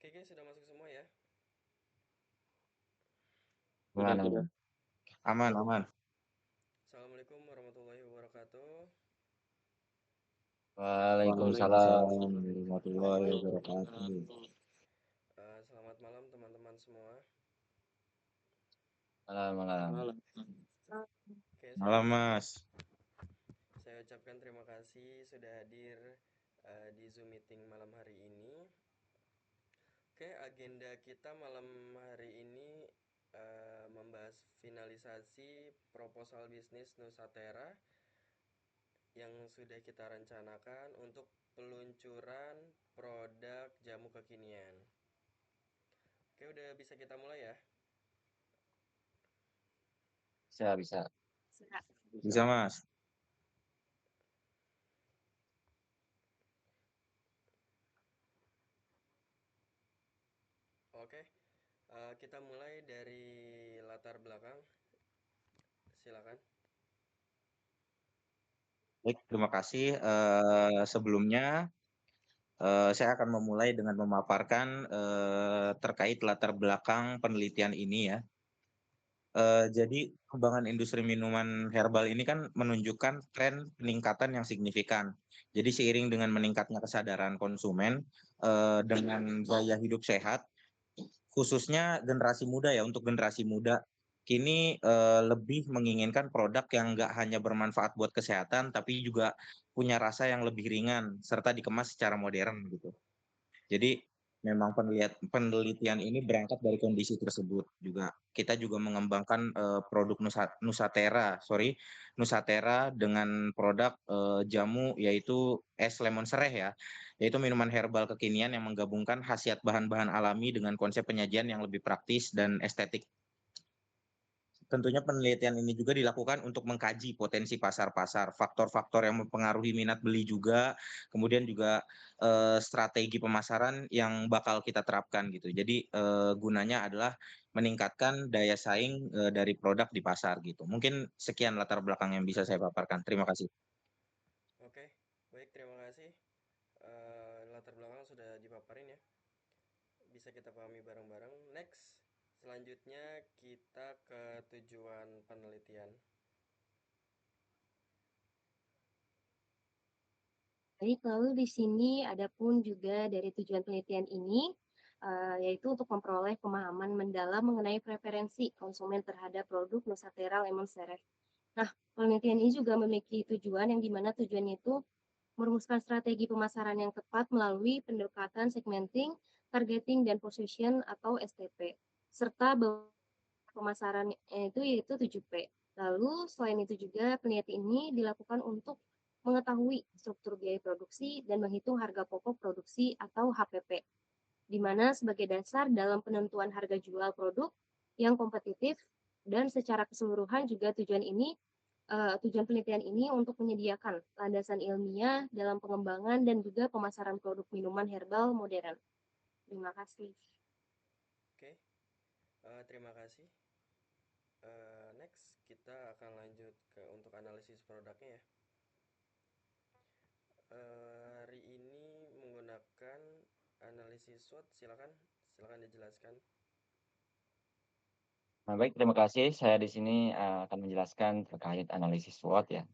Oke guys, sudah masuk semua ya. Aman, aman. Aman, aman. Assalamualaikum warahmatullahi wabarakatuh. Waalaikumsalam warahmatullahi wabarakatuh. Selamat malam teman-teman semua. Malam, malam. Oke, Malam, Mas. saya ucapkan terima kasih sudah hadir di Zoom meeting malam hari ini. Oke, agenda kita malam hari ini membahas finalisasi proposal bisnis Nusatera yang sudah kita rencanakan untuk peluncuran produk jamu kekinian. Oke, udah bisa kita mulai ya. Bisa, bisa. Bisa, Mas. Oke, kita mulai dari latar belakang. Silakan. Baik, terima kasih. Sebelumnya, saya akan memulai dengan memaparkan terkait latar belakang penelitian ini ya. Jadi kembangan industri minuman herbal ini kan menunjukkan tren peningkatan yang signifikan. Jadi seiring dengan meningkatnya kesadaran konsumen dengan gaya hidup sehat, khususnya generasi muda ya, untuk generasi muda kini lebih menginginkan produk yang nggak hanya bermanfaat buat kesehatan, tapi juga punya rasa yang lebih ringan serta dikemas secara modern gitu. Jadi memang penelitian ini berangkat dari kondisi tersebut juga. Kita juga mengembangkan produk Nusatera dengan produk jamu yaitu es lemon sereh ya, yaitu minuman herbal kekinian yang menggabungkan khasiat bahan-bahan alami dengan konsep penyajian yang lebih praktis dan estetik. Tentunya penelitian ini juga dilakukan untuk mengkaji potensi pasar-pasar, faktor-faktor yang mempengaruhi minat beli juga, kemudian juga strategi pemasaran yang bakal kita terapkan gitu. Jadi gunanya adalah meningkatkan daya saing dari produk di pasar gitu. Mungkin sekian latar belakang yang bisa saya paparkan. Terima kasih. Oke, baik, terima kasih. Latar belakang sudah dipaparin ya. Bisa kita pahami bareng-bareng. Next, selanjutnya kita ke tujuan penelitian. Baik, lalu di sini ada pun juga dari tujuan penelitian ini, yaitu untuk memperoleh pemahaman mendalam mengenai preferensi konsumen terhadap produk Nusatera Lemon Seref. Nah, penelitian ini juga memiliki tujuan yang dimana tujuannya itu merumuskan strategi pemasaran yang tepat melalui pendekatan segmenting, targeting, dan position atau STP, serta pemasaran itu yaitu 7P. Lalu selain itu juga penelitian ini dilakukan untuk mengetahui struktur biaya produksi dan menghitung harga pokok produksi atau HPP, di mana sebagai dasar dalam penentuan harga jual produk yang kompetitif. Dan secara keseluruhan juga tujuan penelitian ini untuk menyediakan landasan ilmiah dalam pengembangan dan juga pemasaran produk minuman herbal modern. Terima kasih. Oke, terima kasih. Next, kita akan lanjut ke untuk analisis produknya ya. Hari ini menggunakan analisis SWOT. Silakan dijelaskan. Nah, baik, terima kasih. Saya di sini akan menjelaskan terkait analisis SWOT ya.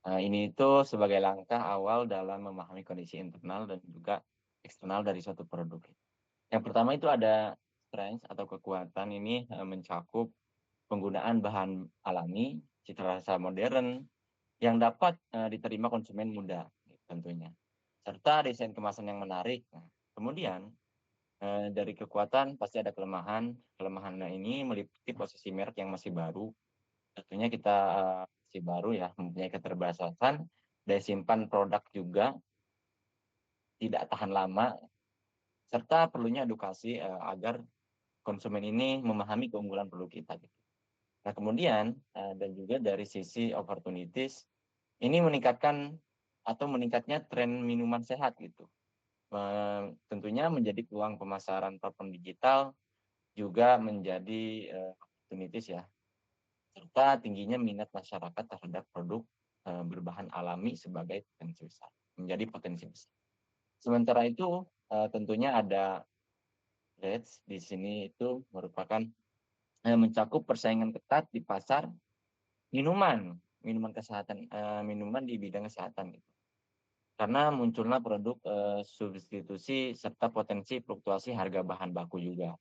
Ini itu sebagai langkah awal dalam memahami kondisi internal dan juga eksternal dari suatu produk. Yang pertama itu ada strength atau kekuatan ini mencakup penggunaan bahan alami, cita rasa modern yang dapat diterima konsumen muda tentunya. Serta desain kemasan yang menarik. Nah, kemudian dari kekuatan pasti ada kelemahan. Kelemahannya ini meliputi posisi merek yang masih baru. Tentunya kita masih baru ya, mempunyai keterbatasan daya simpan produk juga tidak tahan lama, serta perlunya edukasi agar konsumen ini memahami keunggulan produk kita gitu. Nah, kemudian dan juga dari sisi opportunities ini meningkatkan atau meningkatnya tren minuman sehat gitu. Tentunya menjadi peluang pemasaran platform digital juga menjadi opportunities ya, serta tingginya minat masyarakat terhadap produk berbahan alami sebagai menjadi potensi besar. Sementara itu tentunya ada Reds di sini itu merupakan mencakup persaingan ketat di pasar minuman kesehatan, minuman di bidang kesehatan gitu. Karena munculnya produk substitusi serta potensi fluktuasi harga bahan baku juga.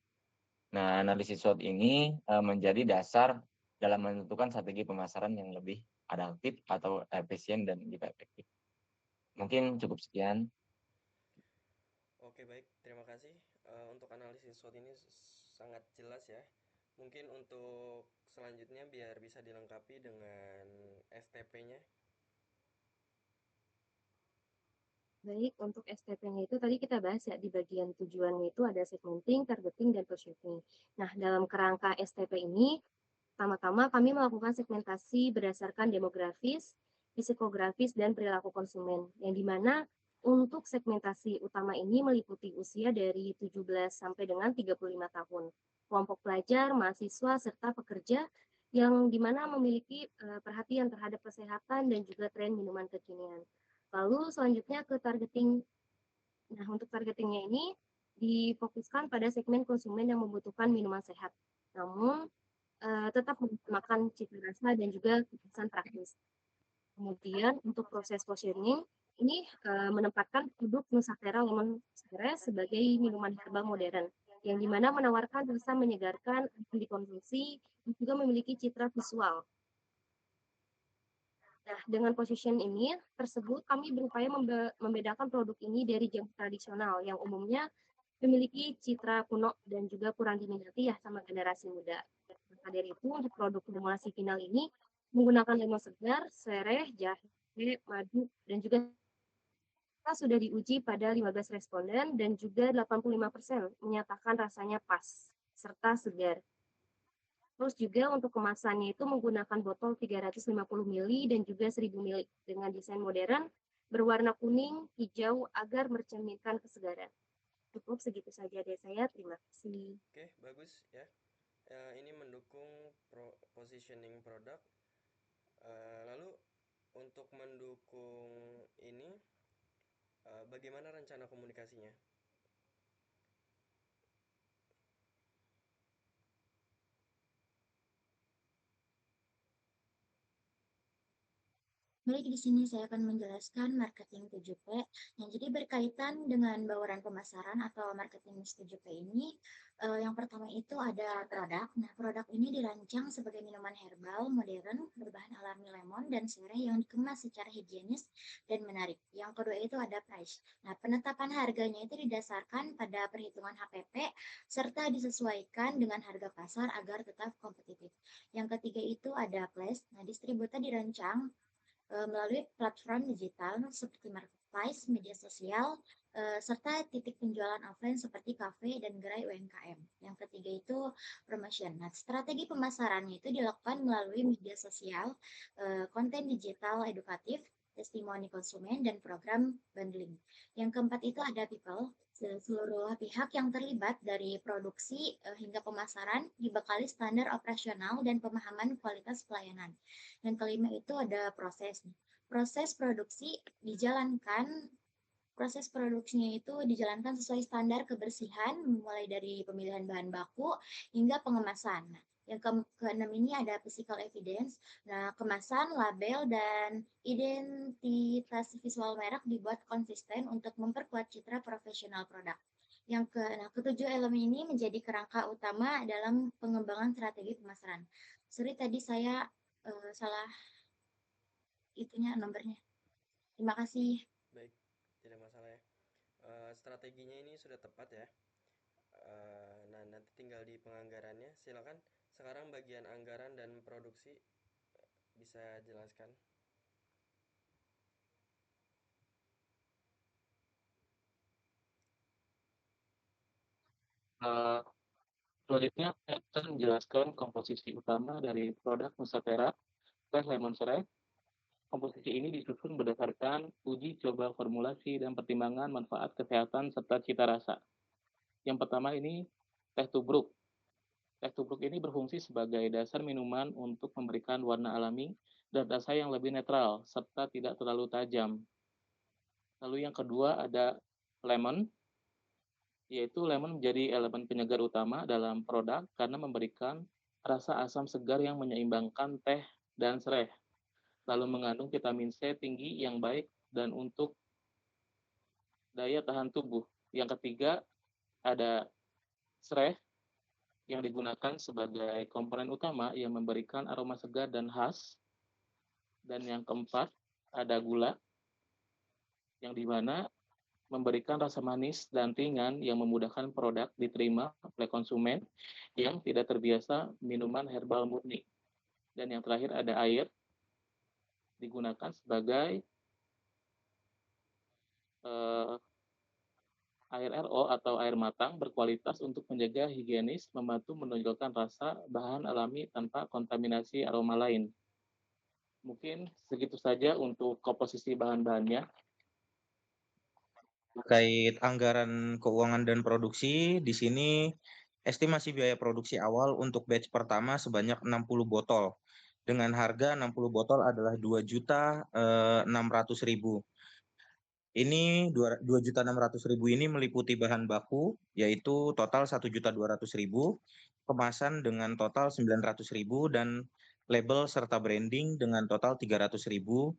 Nah, analisis SWOT ini menjadi dasar dalam menentukan strategi pemasaran yang lebih adaptif atau efisien dan juga efektif. Mungkin cukup sekian. Oke, baik, terima kasih. Untuk analisis SWOT ini sangat jelas ya. Mungkin untuk selanjutnya biar bisa dilengkapi dengan STP-nya. Baik, untuk STP-nya itu tadi kita bahas ya di bagian tujuannya itu ada segmenting, targeting, dan positioning. Nah, dalam kerangka STP ini, pertama-tama kami melakukan segmentasi berdasarkan demografis, psikografis, dan perilaku konsumen, yang dimana untuk segmentasi utama ini meliputi usia dari 17 sampai dengan 35 tahun, kelompok pelajar, mahasiswa, serta pekerja yang dimana memiliki perhatian terhadap kesehatan dan juga tren minuman kekinian. Lalu selanjutnya ke targeting. Nah, untuk targetingnya ini difokuskan pada segmen konsumen yang membutuhkan minuman sehat, namun tetap mengutamakan cita rasa dan juga kepuasan praktis. Kemudian untuk proses positioning, ini menempatkan produk Nusantara Lemon Ceres sebagai minuman herbal modern, yang dimana menawarkan rasa menyegarkan, aman dikonsumsi, dan juga memiliki citra visual. Nah, dengan position ini tersebut kami berupaya membedakan produk ini dari jamu tradisional yang umumnya memiliki citra kuno dan juga kurang diminati ya sama generasi muda. Maka dari itu untuk produk formulasi final ini menggunakan lemon segar, sereh, jahe, madu, dan juga sudah diuji pada 15 responden dan juga 85% menyatakan rasanya pas serta segar. Terus juga untuk kemasannya itu menggunakan botol 350 ml dan juga 1000 ml dengan desain modern berwarna kuning, hijau agar mencerminkan kesegaran. Cukup segitu saja dari saya. Terima kasih. Oke, bagus ya. Ini mendukung positioning produk. Lalu untuk mendukung ini, bagaimana rencana komunikasinya? Baik, di sini saya akan menjelaskan marketing 7P. Yang jadi berkaitan dengan bauran pemasaran atau marketing 7P ini, yang pertama itu ada produk. Nah, produk ini dirancang sebagai minuman herbal modern berbahan alami lemon dan serai yang dikemas secara higienis dan menarik. Yang kedua itu ada price. Nah, penetapan harganya itu didasarkan pada perhitungan HPP serta disesuaikan dengan harga pasar agar tetap kompetitif. Yang ketiga itu ada place. Nah, distributor dirancang melalui platform digital seperti marketplace, media sosial, serta titik penjualan offline seperti kafe dan gerai UMKM. Yang ketiga itu promotion. Nah, strategi pemasarannya itu dilakukan melalui media sosial, konten digital edukatif, testimoni konsumen, dan program bundling. Yang keempat itu ada people. Seluruh pihak yang terlibat dari produksi hingga pemasaran dibekali standar operasional dan pemahaman kualitas pelayanan. Yang kelima itu ada proses. Proses produksi dijalankan Proses produksinya itu dijalankan sesuai standar kebersihan, mulai dari pemilihan bahan baku hingga pengemasan. Nah, yang keenam ini ada physical evidence. Nah, kemasan, label, dan identitas visual merek dibuat konsisten untuk memperkuat citra profesional produk. Ketujuh elemen ini menjadi kerangka utama dalam pengembangan strategi pemasaran. Sorry tadi saya salah itunya nomornya. Terima kasih. Baik, tidak masalah ya. Strateginya ini sudah tepat ya. Nah, nanti tinggal di penganggarannya. Silakan. Sekarang bagian anggaran dan produksi bisa jelaskan. Selanjutnya, saya akan menjelaskan komposisi utama dari produk Nusantara Teh Lemon Serai. Komposisi ini disusun berdasarkan uji coba formulasi dan pertimbangan manfaat kesehatan serta cita rasa. Yang pertama ini teh tubruk. Teh tubruk ini berfungsi sebagai dasar minuman untuk memberikan warna alami dan rasa yang lebih netral serta tidak terlalu tajam. Lalu yang kedua ada lemon. yaitu lemon menjadi elemen penyegar utama dalam produk karena memberikan rasa asam segar yang menyeimbangkan teh dan sereh, lalu mengandung vitamin C tinggi yang baik dan untuk daya tahan tubuh. Yang ketiga, ada sereh yang digunakan sebagai komponen utama yang memberikan aroma segar dan khas. Dan yang keempat, ada gula yang dimana memberikan rasa manis dan ringan yang memudahkan produk diterima oleh konsumen yang tidak terbiasa minuman herbal murni. Dan yang terakhir ada air, digunakan sebagai air RO atau air matang berkualitas untuk menjaga higienis, membantu menonjolkan rasa bahan alami tanpa kontaminasi aroma lain. Mungkin segitu saja untuk komposisi bahan-bahannya. Terkait anggaran keuangan dan produksi, di sini estimasi biaya produksi awal untuk batch pertama sebanyak 60 botol. Dengan harga 60 botol adalah 2.600.000. Ini 2.600.000 ini meliputi bahan baku, yaitu total 1.200.000, kemasan dengan total 900.000, dan label serta branding dengan total 300.000,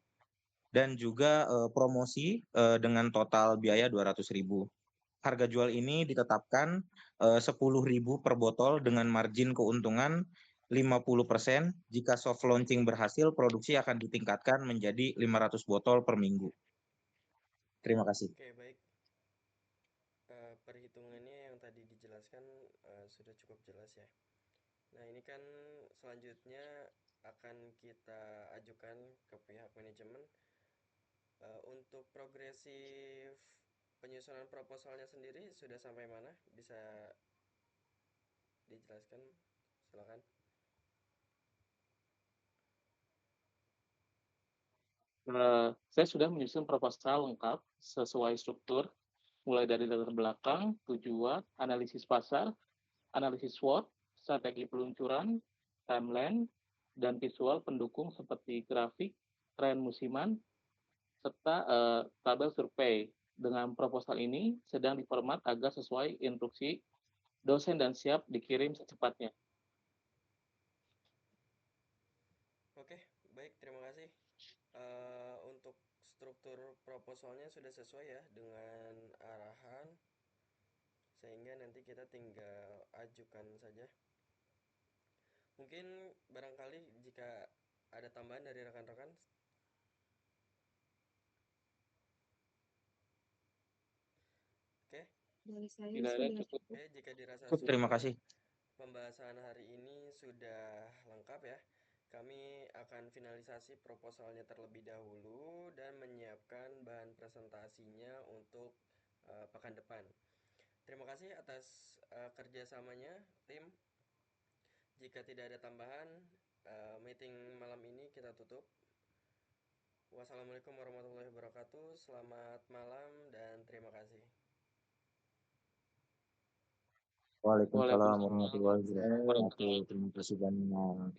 dan juga promosi dengan total biaya 200.000. Harga jual ini ditetapkan 10.000 per botol dengan margin keuntungan 50%. Jika soft launching berhasil, produksi akan ditingkatkan menjadi 500 botol per minggu. Terima kasih. Oke, baik. Perhitungannya yang tadi dijelaskan sudah cukup jelas ya. Nah, ini kan selanjutnya akan kita ajukan ke pihak manajemen. Untuk progresif penyusunan proposalnya sendiri sudah sampai mana? Bisa dijelaskan? Silakan. Saya sudah menyusun proposal lengkap sesuai struktur, mulai dari latar belakang, tujuan, analisis pasar, analisis SWOT, strategi peluncuran, timeline, dan visual pendukung seperti grafik, tren musiman, serta tabel survei. Dengan proposal ini sedang diformat agar sesuai instruksi dosen dan siap dikirim secepatnya. Oke, baik, terima kasih. Untuk struktur proposalnya sudah sesuai ya dengan arahan, sehingga nanti kita tinggal ajukan saja. Mungkin barangkali jika ada tambahan dari rekan-rekan. Oke. Dari saya Tidak ada, sudah cukup. Oke, jika dirasa Terima kasih. pembahasan hari ini sudah lengkap ya. Kami akan finalisasi proposalnya terlebih dahulu dan menyiapkan bahan presentasinya untuk pekan depan. Terima kasih atas kerjasamanya tim. Jika tidak ada tambahan, meeting malam ini kita tutup. Wassalamualaikum warahmatullahi wabarakatuh. Selamat malam dan terima kasih. Waalaikumsalam warahmatullahi wabarakatuh. Terima kasih banyak.